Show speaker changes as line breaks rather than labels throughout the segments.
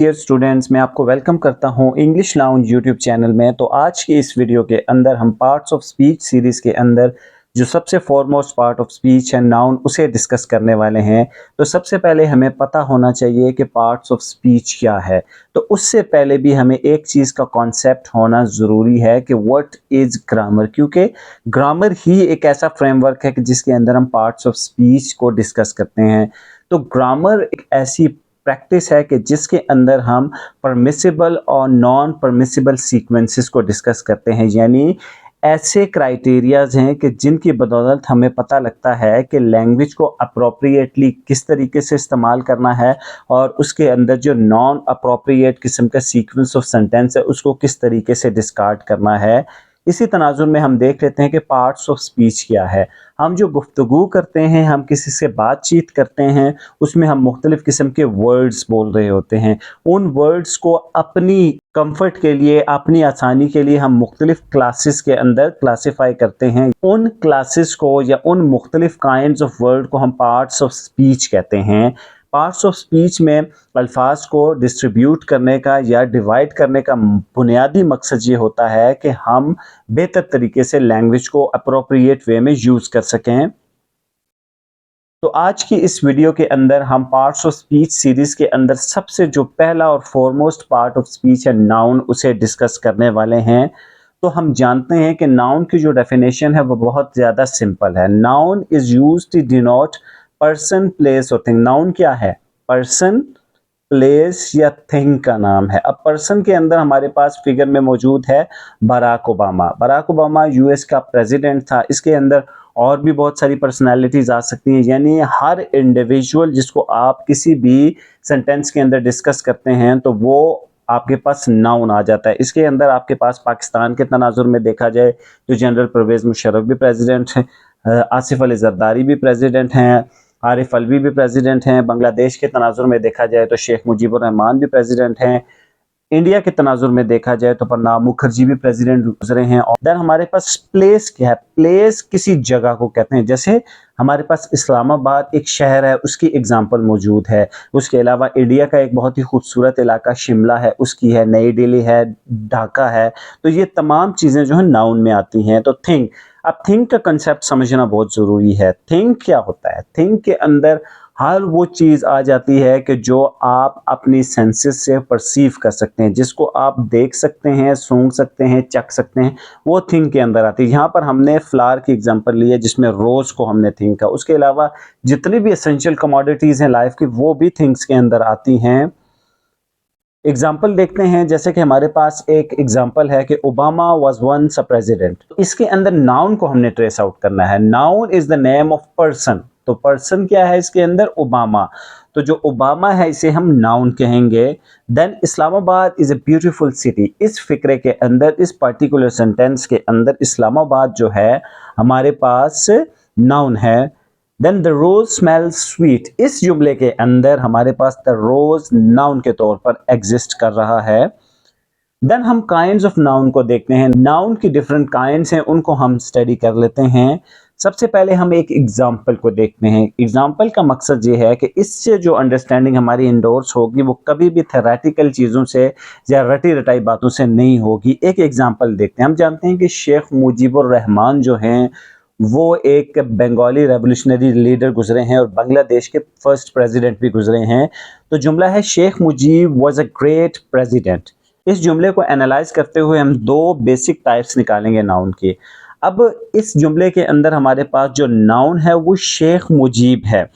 Dear students, मैं आपको welcome करता हूं इंग्लिश लाउंज यूट्यूब चैनल में। तो आज की इस वीडियो के अंदर हम पार्ट्स ऑफ स्पीच सीरीज़ के अंदर जो सबसे फॉरमोस्ट पार्ट ऑफ स्पीच है नाउन, उसे डिस्कस करने वाले हैं। तो सबसे पहले हमें पता होना चाहिए कि पार्ट्स ऑफ स्पीच क्या है। तो उससे पहले भी हमें एक चीज़ का कॉन्सेप्ट होना ज़रूरी है कि व्हाट इज़ ग्रामर, क्योंकि ग्रामर ही एक ऐसा फ्रेमवर्क है कि जिसके अंदर हम पार्ट्स ऑफ स्पीच को डिस्कस करते हैं। तो ग्रामर एक ऐसी प्रैक्टिस है कि जिसके अंदर हम परमिसिबल और नॉन परमिसिबल सीक्वेंसेस को डिस्कस करते हैं, यानी ऐसे क्राइटेरियाज हैं कि जिनकी बदौलत हमें पता लगता है कि लैंग्वेज को अप्रोप्रिएटली किस तरीके से इस्तेमाल करना है और उसके अंदर जो नॉन अप्रोप्रिएट किस्म का सीक्वेंस ऑफ सेंटेंस है उसको किस तरीके से डिस्कार्ड करना है। इसी तनाजुर में हम देख लेते हैं कि पार्ट्स ऑफ स्पीच क्या है। हम जो गुफ्तगू करते हैं, हम किसी से बातचीत करते हैं, उसमें हम मुख्तलिफ़ किस्म के वर्ड्स बोल रहे होते हैं। उन वर्ड्स को अपनी कंफर्ट के लिए, अपनी आसानी के लिए हम मुख्तलिफ़ क्लासेस के अंदर क्लासिफाई करते हैं। उन क्लासेस को या उन मुख्तलिफ़ काइंड्स ऑफ वर्ड को हम पार्ट्स ऑफ स्पीच कहते हैं। पार्ट्स ऑफ स्पीच में अल्फाज को डिस्ट्रीब्यूट करने का या डिवाइड करने का बुनियादी मकसद ये होता है कि हम बेहतर तरीके से लैंग्वेज को अप्रोप्रिएट वे में यूज़ कर सकें। तो आज की इस वीडियो के अंदर हम पार्ट्स ऑफ स्पीच सीरीज़ के अंदर सबसे जो पहला और फॉरमोस्ट पार्ट ऑफ स्पीच है नाउन, उसे डिस्कस करने वाले हैं। तो हम जानते हैं कि नाउन की जो डेफिनेशन है वो बहुत ज़्यादा सिंपल है। Noun is used to denote person, place और थिंग। नाउन क्या है? पर्सन, प्लेस या थिंग का नाम है। अब पर्सन के अंदर हमारे पास फिगर में मौजूद है Barack Obama. Barack Obama US का प्रेसिडेंट था। इसके अंदर और भी बहुत सारी पर्सनालिटीज़ आ सकती हैं, यानी हर इंडिविजुअल जिसको आप किसी भी सेंटेंस के अंदर डिस्कस करते हैं तो वो आपके पास नाउन आ जाता है। इसके अंदर आपके पास पाकिस्तान के तनाजुर में देखा जाए तो जनरल परवेज़ मुशर्रफ भी प्रेसिडेंट हैं, आसिफ अली जरदारी भी प्रेसिडेंट हैं, आरिफ अलवी भी प्रेसिडेंट हैं। बांग्लादेश के तनाजुर में देखा जाए तो शेख मुजीबुर रहमान भी प्रेसिडेंट हैं। इंडिया के तनाजुर में देखा जाए तो प्रणब मुखर्जी भी प्रेसिडेंट गुजरे हैं। और देन हमारे पास प्लेस क्या है? प्लेस किसी जगह को कहते हैं। जैसे हमारे पास इस्लामाबाद एक शहर है, उसकी एग्जांपल मौजूद है। उसके अलावा इंडिया का एक बहुत ही खूबसूरत इलाका शिमला है, उसकी है। नई दिल्ली है, ढाका है। तो ये तमाम चीज़ें जो है नाउन में आती हैं। तो थिंक, अब थिंक का कंसेप्ट समझना बहुत ज़रूरी है। थिंक क्या होता है? थिंक के अंदर हर वो चीज़ आ जाती है कि जो आप अपनी सेंसेस से परसीव कर सकते हैं, जिसको आप देख सकते हैं, सूंघ सकते हैं, चख सकते हैं, वो थिंक के अंदर आती है। यहाँ पर हमने फ्लावर की एग्जांपल ली है जिसमें रोज़ को हमने थिंक का। उसके अलावा जितनी भी एसेंशियल कमोडिटीज़ हैं लाइफ की, वो भी थिंक्स के अंदर आती हैं। एग्जाम्पल देखते हैं, जैसे कि हमारे पास एक एग्जाम्पल है कि Obama was once a president. इसके अंदर नाउन को हमने ट्रेस आउट करना है। Noun is the name of person. तो पर्सन क्या है इसके अंदर? ओबामा। तो जो ओबामा है इसे हम नाउन कहेंगे। Then Islamabad is a beautiful city. इस फिक्रे के अंदर, इस पर्टिकुलर सेंटेंस के अंदर इस्लामाबाद जो है हमारे पास नाउन है। Then the rose smells sweet. इस जुमले के अंदर हमारे पास द रोज नाउन के तौर पर एग्जिस्ट कर रहा है। देन हम काइंड्स ऑफ नाउन को देखते हैं। नाउन की डिफरेंट काइंड्स हैं, उनको हम स्टडी कर लेते हैं। सबसे पहले हम एक एग्जाम्पल को देखते हैं। एग्जाम्पल का मकसद ये है कि इससे जो अंडरस्टैंडिंग हमारी इंडोर्स होगी वो कभी भी थेरेटिकल चीज़ों से या रटी रटाई बातों से नहीं होगी। एक एग्जाम्पल देखते हैं। हम जानते हैं कि शेख मुजीबुर रहमान जो हैं वो एक बंगाली रेवोल्यूशनरी लीडर गुजरे हैं और बांग्लादेश के फर्स्ट प्रेसिडेंट भी गुजरे हैं। तो जुमला है Sheikh Mujib was a great president. इस जुमले को एनालाइज करते हुए हम दो बेसिक टाइप्स निकालेंगे नाउन के। अब इस जुमले के अंदर हमारे पास जो नाउन है वो शेख मुजीब है।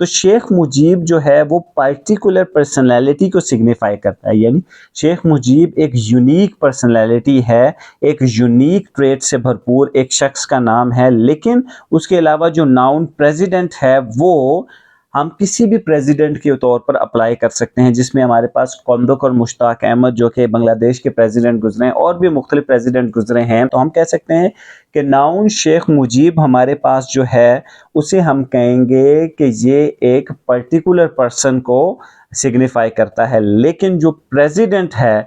तो शेख मुजीब जो है वो पर्टिकुलर पर्सनैलिटी को सिग्निफाई करता है, यानी शेख मुजीब एक यूनिक पर्सनैलिटी है, एक यूनिक ट्रेट से भरपूर एक शख्स का नाम है। लेकिन उसके अलावा जो नाउन प्रेसिडेंट है वो हम किसी भी प्रेसिडेंट के तौर पर अप्लाई कर सकते हैं, जिसमें हमारे पास कोंदोक और मुश्ताक अहमद जो कि बांग्लादेश के प्रेसिडेंट गुजरे हैं, और भी मुख्तलिफ प्रेसिडेंट गुजरे हैं। तो हम कह सकते हैं कि नाउन शेख मुजीब हमारे पास जो है उसे हम कहेंगे कि ये एक पर्टिकुलर पर्सन को सिग्निफाई करता है। लेकिन जो प्रेसिडेंट है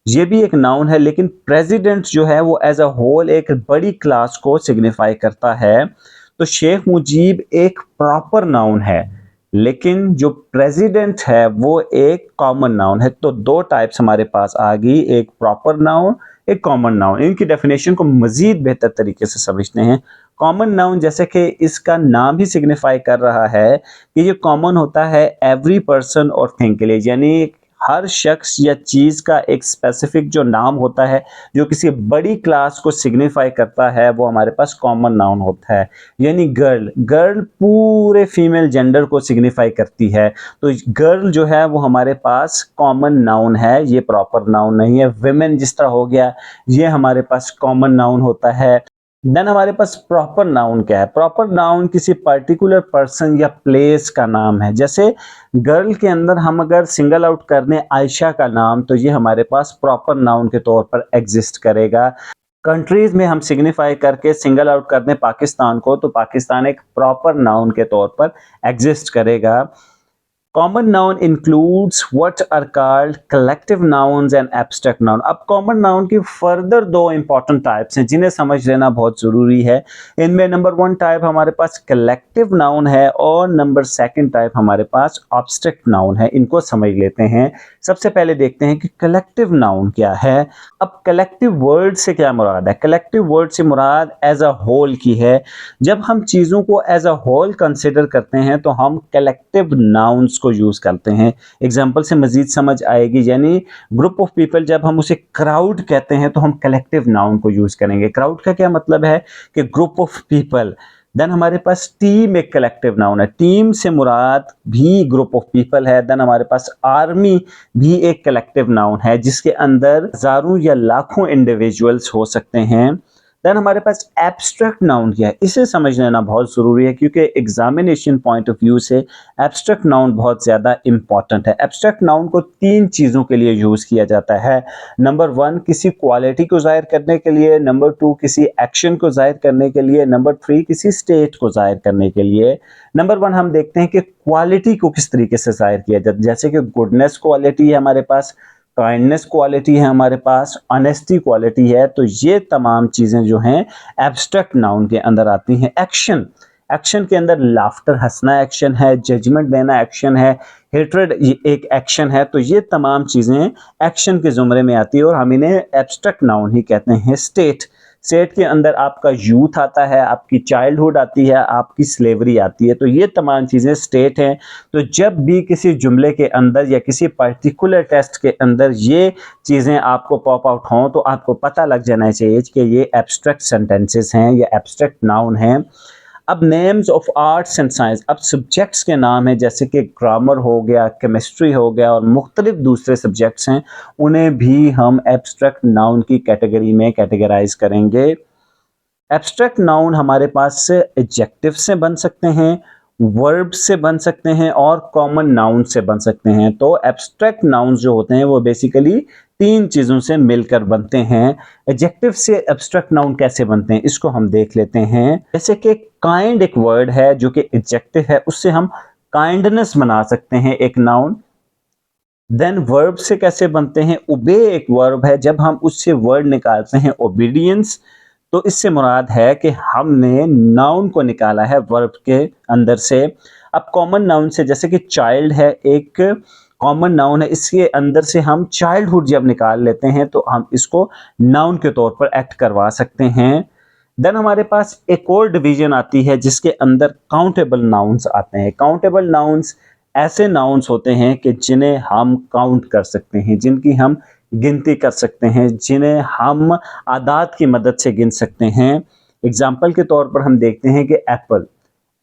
ये भी एक नाउन है, लेकिन प्रेसिडेंट जो है वो एज अ होल एक बड़ी क्लास को सिग्निफाई करता है। तो शेख मुजीब एक प्रॉपर नाउन है। लेकिन जो प्रेसिडेंट है वो एक कॉमन नाउन है। तो दो टाइप्स हमारे पास आ गई, एक प्रॉपर नाउन, एक कॉमन नाउन। इनकी डेफिनेशन को मजीद बेहतर तरीके से समझते हैं। कॉमन नाउन, जैसे कि इसका नाम ही सिग्निफाई कर रहा है कि ये कॉमन होता है एवरी पर्सन और थिंग के लिए, यानी हर शख्स या चीज का एक स्पेसिफिक जो नाम होता है जो किसी बड़ी क्लास को सिग्निफाई करता है, वो हमारे पास कॉमन नाउन होता है। यानी गर्ल, गर्ल पूरे फीमेल जेंडर को सिग्निफाई करती है, तो गर्ल जो है वो हमारे पास कॉमन नाउन है, ये प्रॉपर नाउन नहीं है। विमेन जिस तरह हो गया, ये हमारे पास कॉमन नाउन होता है। देन हमारे पास प्रॉपर नाउन क्या है? प्रॉपर नाउन किसी पर्टिकुलर पर्सन या प्लेस का नाम है। जैसे गर्ल के अंदर हम अगर सिंगल आउट कर दें आयशा का नाम, तो ये हमारे पास प्रॉपर नाउन के तौर पर एग्जिस्ट करेगा। कंट्रीज में हम सिग्निफाई करके सिंगल आउट कर दें पाकिस्तान को, तो पाकिस्तान एक प्रॉपर नाउन के तौर पर एग्जिस्ट करेगा। Common noun includes what are called collective nouns and abstract noun. अब कॉमन नाउन की फर्दर दो इंपॉर्टेंट टाइप्स हैं जिन्हें समझ लेना बहुत जरूरी है। इनमें नंबर 1 टाइप हमारे पास कलेक्टिव नाउन है और नंबर 2 टाइप हमारे पास एब्स्ट्रैक्ट नाउन है। इनको समझ लेते हैं। सबसे पहले देखते हैं कि कलेक्टिव नाउन क्या है। अब कलेक्टिव वर्ड से क्या मुराद है? कलेक्टिव वर्ड से मुराद एज अ होल की है। जब हम चीज़ों को एज अ होल कंसिडर करते हैं तो हम कलेक्टिव नाउन्स को यूज़ करते हैं। एग्जाम्पल से मजीद समझ आएगी। यानी ग्रुप ऑफ पीपल, जब हम उसे क्राउड कहते हैं तो हम कलेक्टिव नाउन को यूज़ करेंगे। क्राउड का क्या मतलब है कि ग्रुप ऑफ पीपल। देन हमारे पास टीम एक कलेक्टिव नाउन है, टीम से मुराद भी ग्रुप ऑफ पीपल है। देन हमारे पास आर्मी भी एक कलेक्टिव नाउन है जिसके अंदर हजारों या लाखों इंडिविजुअल्स हो सकते हैं। देन हमारे पास एब्स्ट्रैक्ट नाउन क्या है, इसे समझ लेना बहुत ज़रूरी है क्योंकि एग्जामिनेशन पॉइंट ऑफ व्यू से एब्स्ट्रैक्ट नाउन बहुत ज़्यादा इंपॉर्टेंट है। एब्स्ट्रैक्ट नाउन को 3 चीज़ों के लिए यूज़ किया जाता है। नंबर 1 किसी क्वालिटी को ज़ाहिर करने के लिए, नंबर 2 किसी एक्शन को ज़ाहिर करने के लिए, नंबर 3 किसी स्टेट को ज़ाहिर करने के लिए। नंबर 1 हम देखते हैं कि क्वालिटी को किस तरीके से ज़ाहिर किया जाता है। जैसे कि गुडनेस क्वालिटी है हमारे पास, काइंडनेस क्वालिटी है हमारे पास, ऑनेस्टी क्वालिटी है। तो ये तमाम चीज़ें जो हैं एब्स्ट्रैक्ट नाउन के अंदर आती हैं। एक्शन, एक्शन के अंदर लाफ्टर हंसना एक्शन है, जजमेंट देना एक्शन है, हेट्रेड एक एक्शन है। तो ये तमाम चीज़ें एक्शन के ज़ुमरे में आती है और हम इन्हें एब्स्ट्रैक्ट नाउन ही कहते हैं। स्टेट, स्टेट के अंदर आपका यूथ आता है, आपकी चाइल्डहुड आती है, आपकी स्लेवरी आती है। तो ये तमाम चीज़ें स्टेट हैं। तो जब भी किसी जुमले के अंदर या किसी पर्टिकुलर टेस्ट के अंदर ये चीज़ें आपको पॉप आउट हों तो आपको पता लग जाना चाहिए कि ये एब्स्ट्रैक्ट सेंटेंसेस हैं या एब्स्ट्रैक्ट नाउन हैं। अब names of arts and science, अब सब्जेक्ट्स के नाम हैं जैसे कि ग्रामर हो गया, केमिस्ट्री हो गया और मुख्तलिफ दूसरे सब्जेक्ट्स हैं, उन्हें भी हम एब्स्ट्रैक्ट नाउन की कैटेगरी में कैटेगराइज करेंगे। एब्स्ट्रैक्ट नाउन हमारे पास से एडजेक्टिव से बन सकते हैं, वर्ब से बन सकते हैं और कॉमन नाउन से बन सकते हैं। तो एब्स्ट्रैक्ट नाउन्स जो होते हैं वो बेसिकली 3 चीज़ों से मिलकर बनते हैं। एडजेक्टिव से एब्स्ट्रैक्ट नाउन कैसे बनते हैं इसको हम देख लेते हैं। जैसे कि काइंड एक वर्ड है जो कि एडजेक्टिव है, उससे हम काइंडनेस बना सकते हैं एक नाउन। देन वर्ब से कैसे बनते हैं? ओबे एक वर्ब है, जब हम उससे वर्ड निकालते हैं ओबीडियंस, तो इससे मुराद है कि हमने नाउन को निकाला है वर्ब के अंदर से। अब कॉमन नाउन से, जैसे कि चाइल्ड है एक कॉमन नाउन है, इसके अंदर से हम चाइल्डहुड जब निकाल लेते हैं तो हम इसको नाउन के तौर पर एक्ट करवा सकते हैं। देन हमारे पास एक और डिवीजन आती है जिसके अंदर काउंटेबल नाउन्स आते हैं। काउंटेबल नाउन्स ऐसे नाउन्स होते हैं कि जिन्हें हम काउंट कर सकते हैं, जिनकी हम गिनती कर सकते हैं, जिन्हें हम आदात की मदद से गिन सकते हैं। एग्जाम्पल के तौर पर हम देखते हैं कि एप्पल,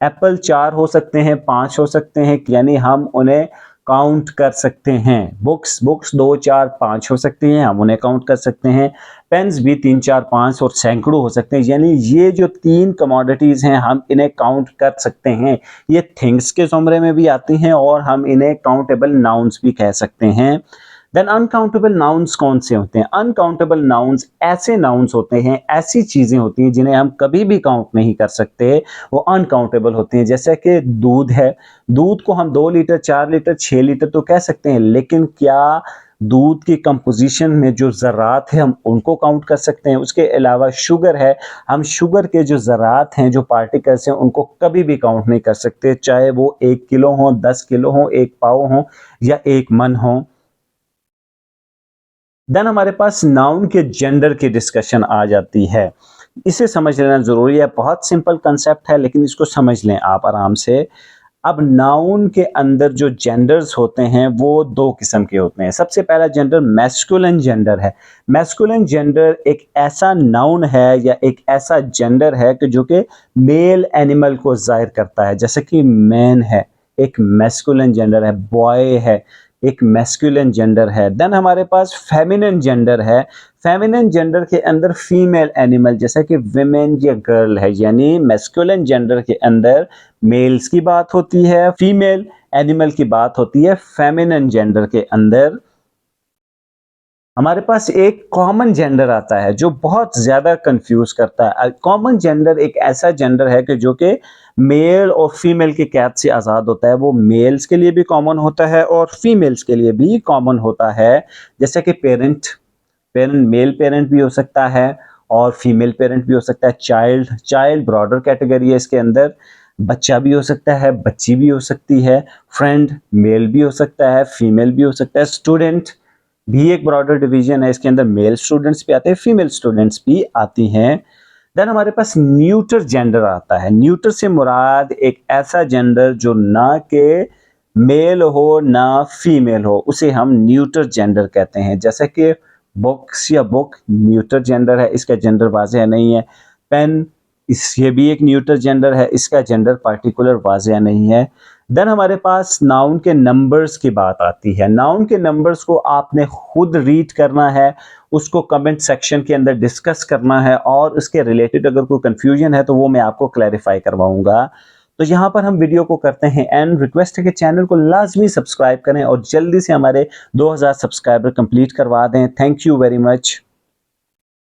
एप्पल 4 हो सकते हैं, 5 हो सकते हैं, यानी हम उन्हें काउंट कर सकते हैं। बुक्स, बुक्स 2, 4, 5 हो सकती हैं, हम उन्हें काउंट कर सकते हैं। पेन्स भी 3, 4, 5 और सैकड़ों हो सकते हैं। यानी ये जो 3 कमोडिटीज़ हैं हम इन्हें काउंट कर सकते हैं। ये थिंग्स के ज़ुमरे में भी आती हैं और हम इन्हें काउंटेबल नाउन्स भी कह सकते हैं। देन अनकाउंटेबल नाउन्स कौन से होते हैं? अनकाउंटेबल नाउन्स ऐसे नाउन्स होते हैं, ऐसी चीज़ें होती हैं जिन्हें हम कभी भी काउंट नहीं कर सकते, वो अनकाउंटेबल होती हैं। जैसे कि दूध है, दूध को हम 2 लीटर, 4 लीटर, 6 लीटर तो कह सकते हैं, लेकिन क्या दूध की कंपोजिशन में जो ज़रात है हम उनको काउंट कर सकते हैं। उसके अलावा शुगर है, हम शुगर के जो ज़रात हैं, जो पार्टिकल्स हैं, उनको कभी भी काउंट नहीं कर सकते, चाहे वो 1 किलो हों, 10 किलो हों, 1 पाव हों या 1 मन हों। देन हमारे पास नाउन के जेंडर की डिस्कशन आ जाती है। इसे समझ लेना ज़रूरी है, बहुत सिंपल कंसेप्ट है लेकिन इसको समझ लें आप आराम से। अब नाउन के अंदर जो जेंडर्स होते हैं वो 2 किस्म के होते हैं। सबसे पहला जेंडर मैस्कुलिन जेंडर है। मैस्कुलिन जेंडर एक ऐसा नाउन है या एक ऐसा जेंडर है कि जो कि मेल एनिमल को ज़ाहिर करता है, जैसे कि मैन है, एक मैस्कुलिन जेंडर है, बॉय है, एक मैस्कुलिन जेंडर है। देन हमारे पास फेमिनिन जेंडर है। फेमिनिन जेंडर के अंदर फीमेल एनिमल जैसा कि विमेन या गर्ल है, यानी मैस्कुलिन जेंडर के अंदर मेल्स की बात होती है, फीमेल एनिमल की बात होती है। फेमिनिन जेंडर के अंदर हमारे पास एक कॉमन जेंडर आता है जो बहुत ज़्यादा कंफ्यूज करता है। कॉमन जेंडर एक ऐसा जेंडर है कि जो कि मेल और फीमेल के कैद से आज़ाद होता है। वो मेल्स के लिए भी कॉमन होता है और फीमेल्स के लिए भी कॉमन होता है। जैसे कि पेरेंट, पेरेंट मेल पेरेंट भी हो सकता है और फीमेल पेरेंट भी हो सकता है। चाइल्ड, चाइल्ड ब्रॉडर कैटेगरी है, इसके अंदर बच्चा भी हो सकता है, बच्ची भी हो सकती है। फ्रेंड मेल भी हो सकता है, फीमेल भी हो सकता है। स्टूडेंट भी एक ब्रॉडर डिवीजन है, इसके अंदर मेल स्टूडेंट्स भी आते हैं, फीमेल स्टूडेंट्स भी आती हैं। देन हमारे पास न्यूटर जेंडर आता है। न्यूटर से मुराद एक ऐसा जेंडर जो ना के मेल हो ना फीमेल हो, उसे हम न्यूटर जेंडर कहते हैं। जैसे कि बुक्स या बुक न्यूटर जेंडर है, इसका जेंडर वाज़ेह नहीं है। पेन, इस ये भी एक न्यूटर जेंडर है, इसका जेंडर पार्टिकुलर वाज़ेह नहीं है। देन हमारे पास नाउन के नंबर्स की बात आती है। नाउन के नंबर्स को आपने खुद रीड करना है, उसको कमेंट सेक्शन के अंदर डिस्कस करना है और उसके रिलेटेड अगर कोई कंफ्यूजन है तो वो मैं आपको क्लैरिफाई करवाऊंगा। तो यहाँ पर हम वीडियो को करते हैं एंड रिक्वेस्ट है कि चैनल को लाजमी सब्सक्राइब करें और जल्दी से हमारे 2000 सब्सक्राइबर कंप्लीट करवा दें। Thank you very much.